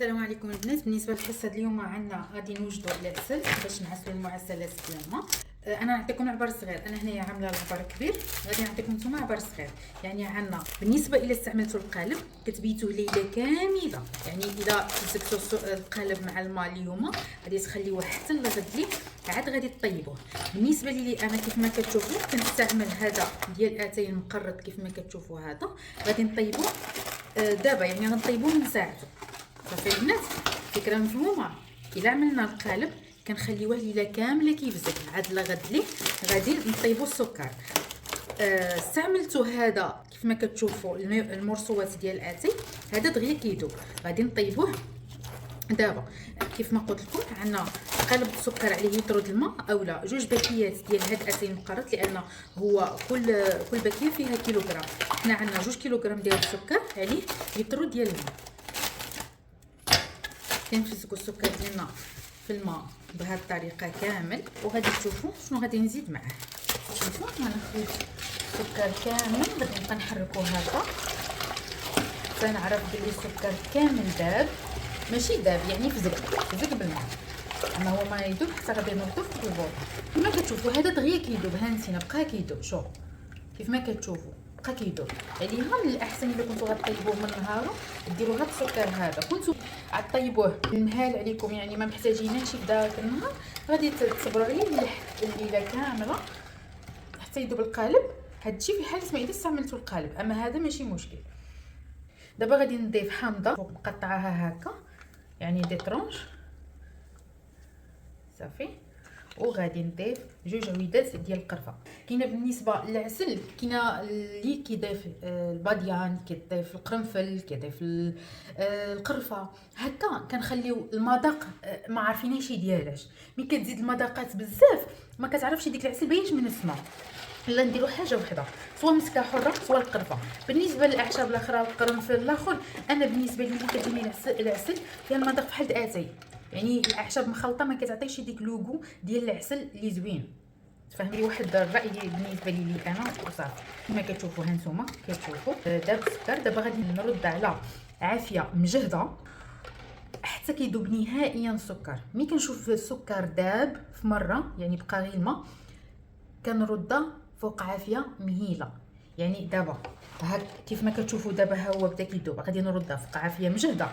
السلام عليكم البنات. بالنسبه للحصه اليوم عندنا غادي نوجدوا العسل باش نعسلوا المعسلات ديال الماء. انا نعطيكم عبر صغير، انا هنايا عامله العبر كبير، غادي نعطيكم نتوما عبر صغير. يعني عندنا بالنسبه الى استعملتوا القالب كتبيتوه ليله كامله، يعني اذا تزكتوا القالب مع الماء اليوم غادي تخليوه حتى لغد لي عاد غادي تطيبوه. بالنسبه لي انا كيف ما كتشوفوا كنستعمل هذا ديال اتاي المقرط كيف ما كتشوفوا هذا، غادي نطيبوه دابا، يعني غنطيبوه من ساعته. صافي البنات، فكره مفهومه. الا عملنا القالب كنخليوه ليله كامله كيفزك، عاد لغد ليه غادي نطيبوا السكر. استعملتوا هذا كيف ما كتشوفوا المرصوات ديال اتاي، هذا دغيا كيدوب، غادي نطيبوه دابا. كيف ما قلت لكم عندنا قالب السكر عليه يطرد الماء اولا 2 باكيات ديال هاد اتاي المقرط، لان هو كل باكيه فيها كيلوغرام. حنا عندنا 2 كيلوغرام ديال السكر عليه لتر ديال الماء. كنفسكوا السكر ديالنا في الماء بهذه الطريقه كامل، وغادي تشوفوا شنو غادي نزيد معاه. شوفوا غناخذ السكر كامل، غادي نبقى نحركوه هكا حتى نعرف بلي السكر كامل داب، ماشي داب يعني فزق بالماء، اما هو ما يذوب حتى غادي نردو في البوطه. كما كتشوفوا هذا دغيا كيذوب، ها نسينا بقى كيذوب. شوف كيف ما كتشوفوا بقى كيدور عليها. من الاحسن الا كنتو غطيبوه من نهارو ديروا هاد السكر هذا، كنتو غطيبوه المهال عليكم، يعني ما محتاجيناش في داك النهار، غادي تصبروا عليه الليله كامله حتى يذوب القالب. هادشي في حاله ما اذا استعملتوا القالب، اما هذا ماشي مشكل. دابا غادي نضيف حامضه مقطعاها هكا، يعني دي طرونش صافي، وغادي نضيف 2 عويدات ديال القرفه. كاينه بالنسبه للعسل كاينه اللي كيضيف الباديان، كيضيف القرنفل، كيضيف القرفه هكا. كنخليو المذاق ما عارفيناش ديالاش، ملي كتزيد المذاقات بزاف ما كتعرفش ديك العسل باينش من السما. لا نديرو حاجه وحده، سواء مسكه حره سواء القرفه. بالنسبه للاعشاب الاخرى القرنفل الاخر، انا بالنسبه لي كتجيني العسل فيها المذاق بحال اتاي، يعني الاعشاب مخلطه ما كتعطيش ديك لوغو ديال العسل اللي زوين. تفهمي واحد الراي بالنسبه لي انا وصافي. كما كتشوفوا هانتوما كتشوفوا داب السكر. دابا غادي نرد على عافيه مجهده حتى كيذوب نهائيا السكر. ملي كنشوف السكر داب في مره، يعني بقى غير الماء، كنردها فوق عافيه مهيله. يعني دابا هاك كيف ما كتشوفوا دابا ها هو بدا كيذوب، غادي نردها فوق عافيه مجهده.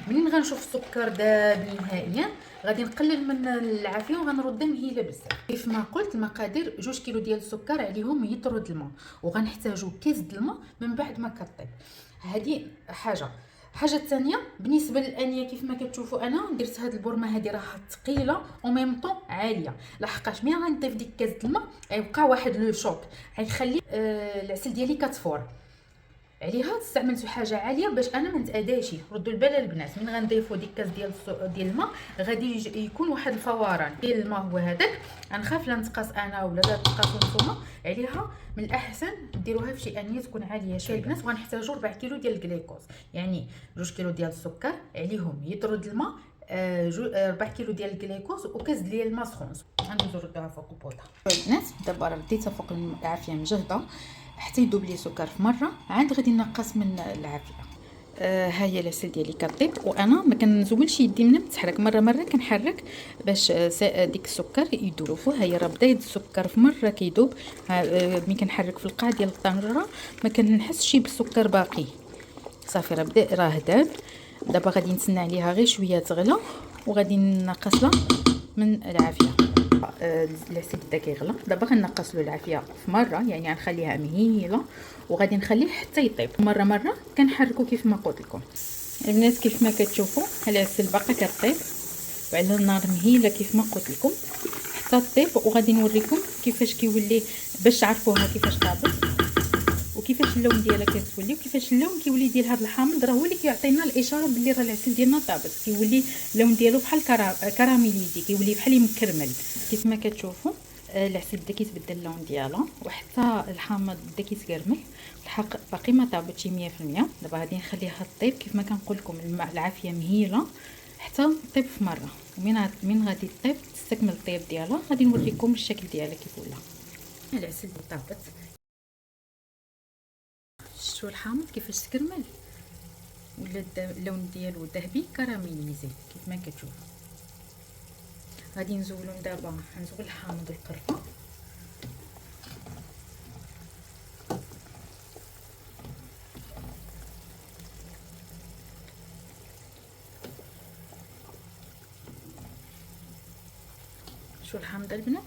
منين غنشوف السكر داب نهائيا غادي نقلل من العافيه وغنردها مهيله بزاف. كيف ما قلت المقادير 2 كيلو ديال السكر عليهم يطرد الماء، وغنحتاجوا كاس د الماء من بعد ما كطيب. هذه حاجه الثانيه بالنسبه للانيه، كيف ما كتشوفوا انا درت هاد البرمه هذه راها ثقيله او ميم طون عاليه، لحقاش ملي غنضيف ديك كاس د الماء غيبقى واحد لو شوك، غيخلي العسل ديالي كتفور عليها. استعملت حاجه عاليه باش انا ما نتاداش. ردوا البال البنات، من غنضيفوا ديك كاس ديال الماء غادي يكون واحد الفوران ديال الماء هو هذاك. غنخاف لا نتقاس انا ولا لا تقاسوا نتوما عليها. من الاحسن ديروها في شي انيه تكون عاليه شويه البنات. وغنحتاجوا 4 كيلو ديال الجليكوز، يعني 2 كيلو ديال السكر عليهم يطرد الماء، 4 كيلو ديال الجليكوز وكاس ديال الماء سخون. غندوزو نردوها فوق البوطه البنات. دابا رديتها فوق العافيه مجهده حتى يذوب لي سكر في مره، عاد غادي نقص من العافيه. ها هي العسل ديالي كطيب، وانا ما كنزولش يدي منها تحرك، مره كنحرك باش ديك السكر يذوب. ها هي راه بدا السكر في مره كيذوب. ملي كنحرك في القاع ديال الطنجره ما كنحسش بالسكر باقي. صافي راه بدا راه داب. دابا غادي نتسنى عليها غير شويه تغلى وغادي نقصها من العافيه. العسل بدا كيغلى، دابا غنقص له العافيه في مره، يعني غنخليها مهيله وغادي نخليه حتى يطيب. مره كنحركو كيف ما قلت لكم البنات. كيف ما كتشوفوا العسل باقا كطيب وعلى النار مهيله كيف ما قلت لكم حتى طيب. وغادي نوريكم كيفاش كيولي باش تعرفوها كيفاش طابت وكيفاش اللون ديالها كتولي، وكيفاش اللون كيولي ديال هذا الحامض راه هو اللي كيعطينا الاشاره بلي راه العسل ديالنا طابت. كيولي اللون ديالو بحال كراميليزي، كيولي بحال مكرمل. كيف ما كتشوفوا العسل بدا كيتبدل اللون ديالها وحتى الحامض بدا كيتكرمل. الحق باقي ما طابتش 100%. دابا غادي نخليها طيب كيف ما كنقول لكم العافيه مهيله حتى طيب في مره. ومن غادي طيب تستكمل الطيب ديالها غادي نوريكم الشكل ديالها كيف ولا. العسل اللي طابت، شفتوا الحامض كيفاش تكرمل. ولا اللون ديالو ذهبي كراميليزي كيف ما كتشوف. غادي نزولو دابا، غنزول الحامض والقرفه. شو الحامضه البنات؟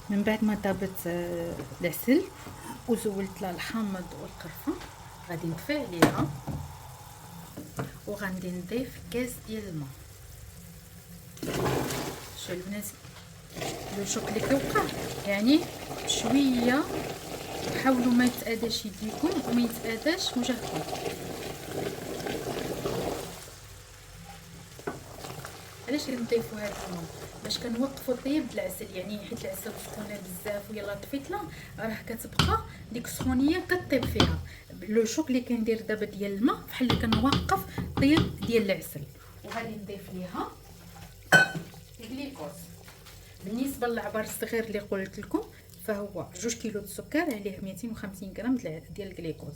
من بعد ما طابت العسل وزولت لها الحامض والقرفه، غادي نطفي عليها وغادي نضيف كاس ديال الماء. شوفوا البنات لو شوك اللي كيوقع، يعني شويه حاولوا ما يتاداش يديكم وما يتاداش وجهكم. علاش كنضيفوا هذا الماء؟ باش كنوقفوا الطيب العسل، يعني حيت العسل سخونه بزاف ويلا طفيت لها راه كتبقى ديك السخونيه كطيب فيها. لو شوك اللي كندير دابا ديال الماء بحال اللي كنوقف طيب ديال العسل. وغادي نضيف ليها الجليكوز. بالنسبه للعبار الصغير اللي قلت لكم فهو 2 كيلو السكر عليه 250 غرام ديال الجليكوز.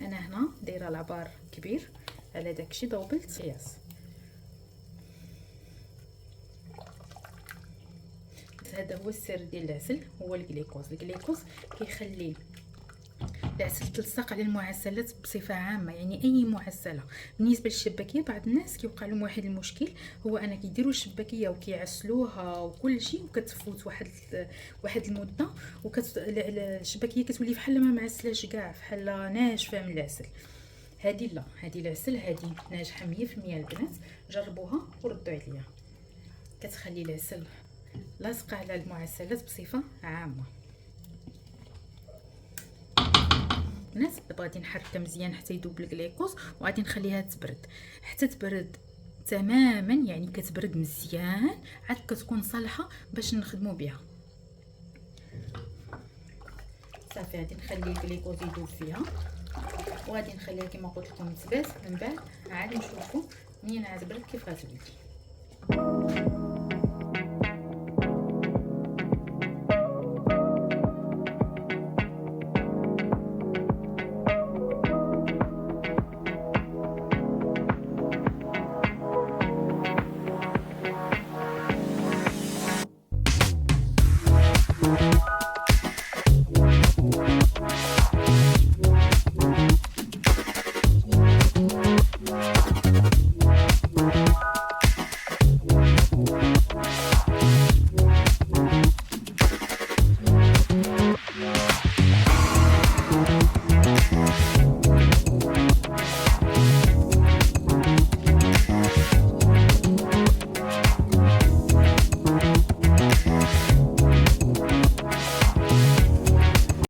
انا هنا دايره العبار كبير على داكشي ضوبلت قياس. هذا هو السر ديال العسل، هو الجليكوز. الجليكوز كيخلي العسل تلصق على المعسلات بصفه عامه، يعني اي معسله. بالنسبه للشباكيه بعض الناس كيوقع لهم واحد المشكل، هو انا كيديروا الشباكيه وكيعسلوها وكل شيء وكتفوت واحد المده الشباكيه كتولي بحال ما معسلاش كاع، بحال ناشفه من العسل. هذه لا، هذه العسل هذه ناجحه 100% البنات، جربوها وردوا عليا. كتخلي العسل لاصقه على المعسلات بصفه عامه. الناس غادي نحركها مزيان حتى يذوب الجليكوز، وغادي نخليها تبرد حتى تبرد تماما، يعني كتبرد مزيان عاد كتكون صالحه باش نخدموا بها. صافي غادي نخلي الجليكوز يذوب فيها وغادي نخليها كما قلت لكم تبات. من بعد عاد نشوفوا منين عاد برد كيف غتولي.